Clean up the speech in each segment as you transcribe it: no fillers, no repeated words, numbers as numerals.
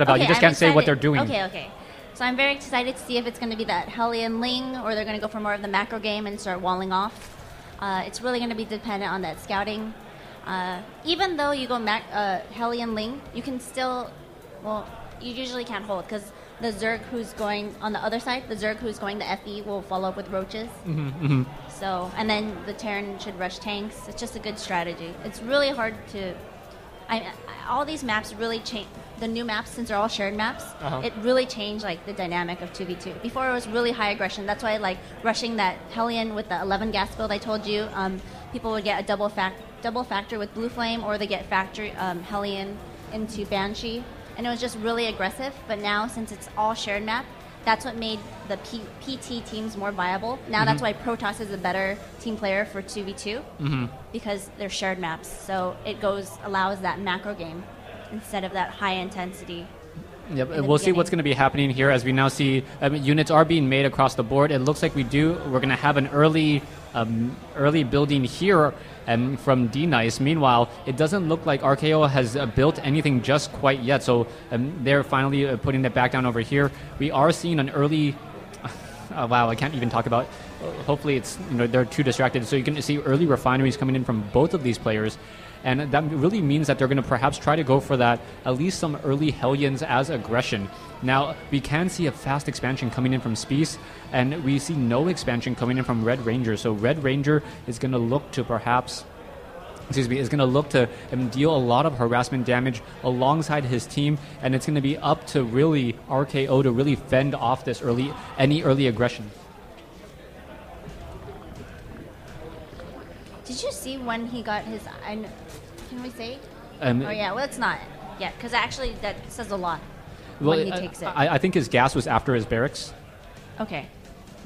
about. You just can't say what they're doing. Okay. So I'm very excited to see if it's going to be that Hellion Ling or they're going to go for more of the macro game and start walling off. It's really going to be dependent on that scouting. Even though you go Hellion Ling, you can still, well, you usually can't hold because the Zerg who's going on the other side, the Zerg who's going the FE will follow up with roaches. So, and then the Terran should rush tanks. It's just a good strategy. It's really hard to, all these maps really change. The new maps, since they're all shared maps, it really changed like the dynamic of 2v2. Before it was really high aggression. That's why like rushing that Hellion with the 11 gas build I told you, people would get a double factor with Blue Flame, or they get factory Hellion into Banshee, and it was just really aggressive. But now, since it's all shared map, that's what made the PT teams more viable. Now that's why Protoss is a better team player for 2v2 because they're shared maps. So it allows that macro game instead of that high intensity. Yep, we'll see what's going to be happening here as we now see units are being made across the board. It looks like we're going to have an early building here from dNice. Meanwhile, it doesn't look like RKO has built anything just quite yet, so they're finally putting it back down over here. We are seeing an early... wow, I can't even talk about... Hopefully it's they're too distracted. So you can see early refineries coming in from both of these players. And that really means that they're going to perhaps try to go for that, at least some early Hellions as aggression. Now, we can see a fast expansion coming in from Speece, and we see no expansion coming in from RedRanger. So RedRanger is going to look to perhaps... is going to look to deal a lot of harassment damage alongside his team, and it's going to be up to really RKO to really fend off this any early aggression. Did you see when he got his... Can we say? Well, it's not yet, because actually that says a lot when he takes it. I think his gas was after his barracks. Okay.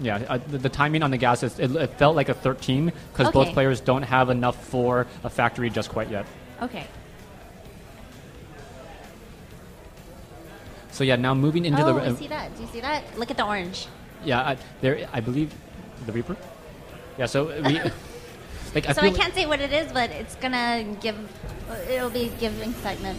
Yeah, the timing on the gas, it felt like a 13, because both players don't have enough for a factory just quite yet. Okay. So yeah, now moving into the... I see that. Do you see that? Look at the orange. Yeah, I believe the Reaper. Yeah, so we... I can't say what it is, but it's gonna it'll be giving excitement.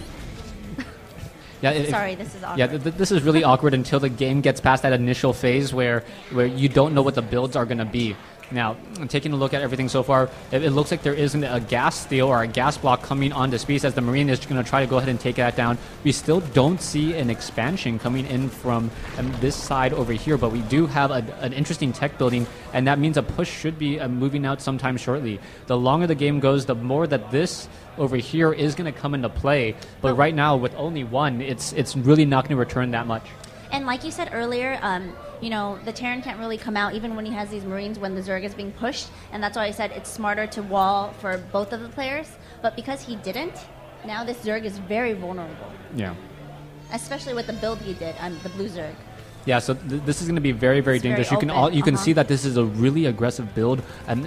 Yeah, sorry, this is awkward. Yeah, this is really awkward until the game gets past that initial phase where you don't know what the builds are gonna be. Now, taking a look at everything so far, it looks like there isn't a gas steal or a gas block coming onto Speece as the Marine is going to try to go ahead and take that down. We still don't see an expansion coming in from this side over here, but we do have an interesting tech building, and that means a push should be moving out sometime shortly. The longer the game goes, the more that this over here is going to come into play. But right now, with only one, it's really not going to return that much. And like you said earlier, the Terran can't really come out even when he has these Marines when the Zerg is being pushed, and that's why I said it's smarter to wall for both of the players. But because he didn't, now this Zerg is very vulnerable. Yeah. Especially with the build he did on the blue Zerg. Yeah, so this is going to be very, very dangerous. You can see that this is a really aggressive build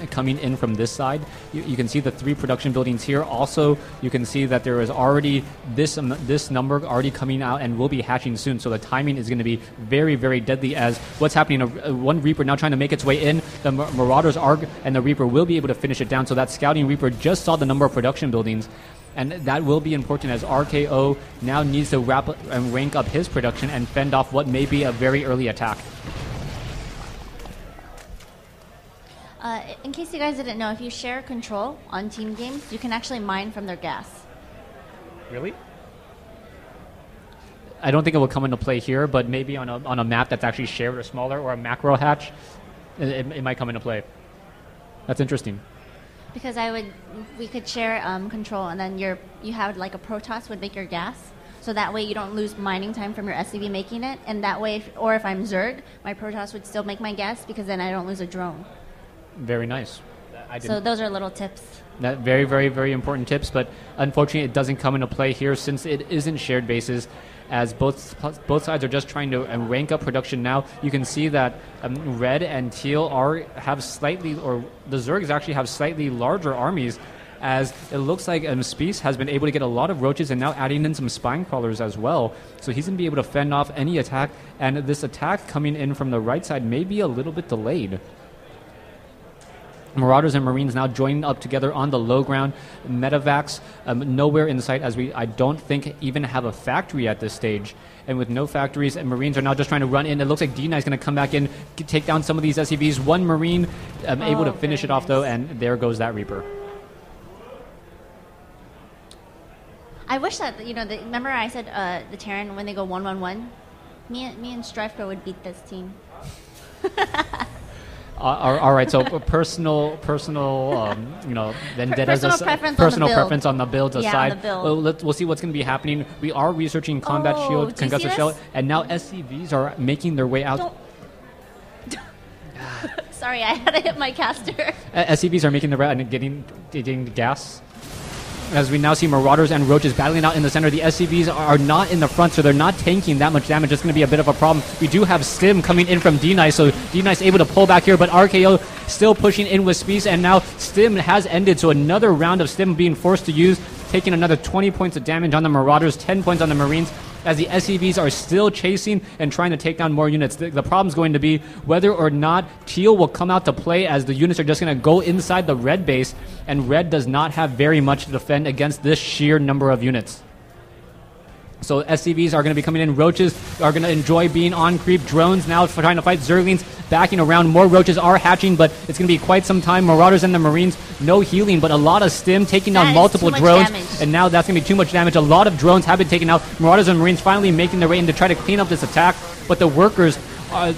coming in from this side. You can see the 3 production buildings here. Also, you can see that there is already this number already coming out and will be hatching soon. So the timing is going to be very, very deadly as what's happening. One Reaper now trying to make its way in. The Marauders and the Reaper will be able to finish it down. So that scouting Reaper just saw the number of production buildings. And that will be important as RKO now needs to rank up his production and fend off what may be a very early attack. In case you guys didn't know, if you share control on team games, you can actually mine from their gas. Really? I don't think it will come into play here, but maybe on a map that's actually shared or smaller, or a macro hatch, it might come into play. That's interesting. Because we could share control, and then you have like a Protoss would make your gas, so that way you don't lose mining time from your SCV making it, and that way, if I'm Zerg, my Protoss would still make my gas because then I don't lose a drone. Very nice. So those are little tips. That very, very, very important tips, but unfortunately it doesn't come into play here since it isn't shared bases, as both sides are just trying to rank up production now. You can see that Red and Teal have slightly, or the Zergs actually have slightly larger armies, as it looks like Speece has been able to get a lot of roaches and now adding in some spine crawlers as well. So he's going to be able to fend off any attack, and this attack coming in from the right side may be a little bit delayed. Marauders and Marines now joining up together on the low ground. Medevacs nowhere in sight, as I don't think even have a factory at this stage. And with no factories, and Marines are now just trying to run in. It looks like dNice is going to come back in, take down some of these SCVs. One Marine able to finish it off, though, and there goes that Reaper. I wish that, remember I said the Terran, when they go 1-1-1? Me and Strifeco would beat this team. All right, so personal vendettas, personal preference on the builds aside. On the build. We'll see what's going to be happening. We are researching combat shield, concussive shell, and now SCVs are making their way out. Sorry, I had to hit my caster. SCVs are making their way out and getting gas. As we now see Marauders and Roaches battling out in the center. The SCVs are not in the front, so they're not tanking that much damage. It's going to be a bit of a problem. We do have Stim coming in from dNice, so dNice able to pull back here, but RKO still pushing in with Speece, and now Stim has ended, so another round of Stim being forced to use, taking another 20 points of damage on the Marauders, 10 points on the Marines, as the SCVs are still chasing and trying to take down more units. The problem's going to be whether or not Teal will come out to play, as the units are just going to go inside the red base, and red does not have very much to defend against this sheer number of units. So SCVs are going to be coming in. Roaches are going to enjoy being on creep. Drones now trying to fight Zerglings, backing around. More Roaches are hatching, but it's going to be quite some time. Marauders and the Marines, no healing, but a lot of Stim taking down multiple drones. And now that's going to be too much damage. A lot of drones have been taken out. Marauders and Marines finally making their way in to try to clean up this attack, but the workers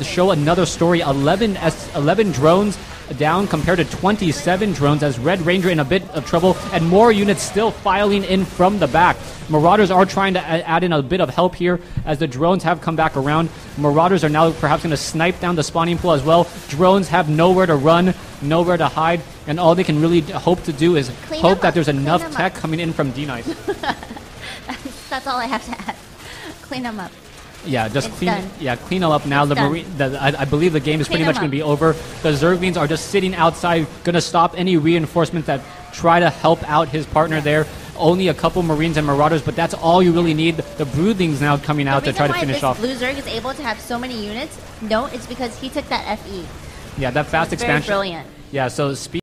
show another story. 11 drones down compared to 27 drones, as RedRanger in a bit of trouble, and more units still filing in from the back. Marauders are trying to add in a bit of help here, as the drones have come back around. Marauders are now perhaps going to snipe down the spawning pool as well. Drones have nowhere to run, nowhere to hide, and all they can really hope to do is hope that there's enough tech coming in from dNice. That's all I have to add. Clean them up. Yeah, just clean them up now. I believe the game is pretty much going to be over. The Zerglings are just sitting outside, going to stop any reinforcements that try to help out his partner there. Only a couple Marines and Marauders, but that's all you really need. The Broodlings now coming out to try to finish off. The reason why this Blue Zerg is able to have so many units, it's because he took that FE. Yeah, that fast expansion. Very brilliant. Yeah, so Speece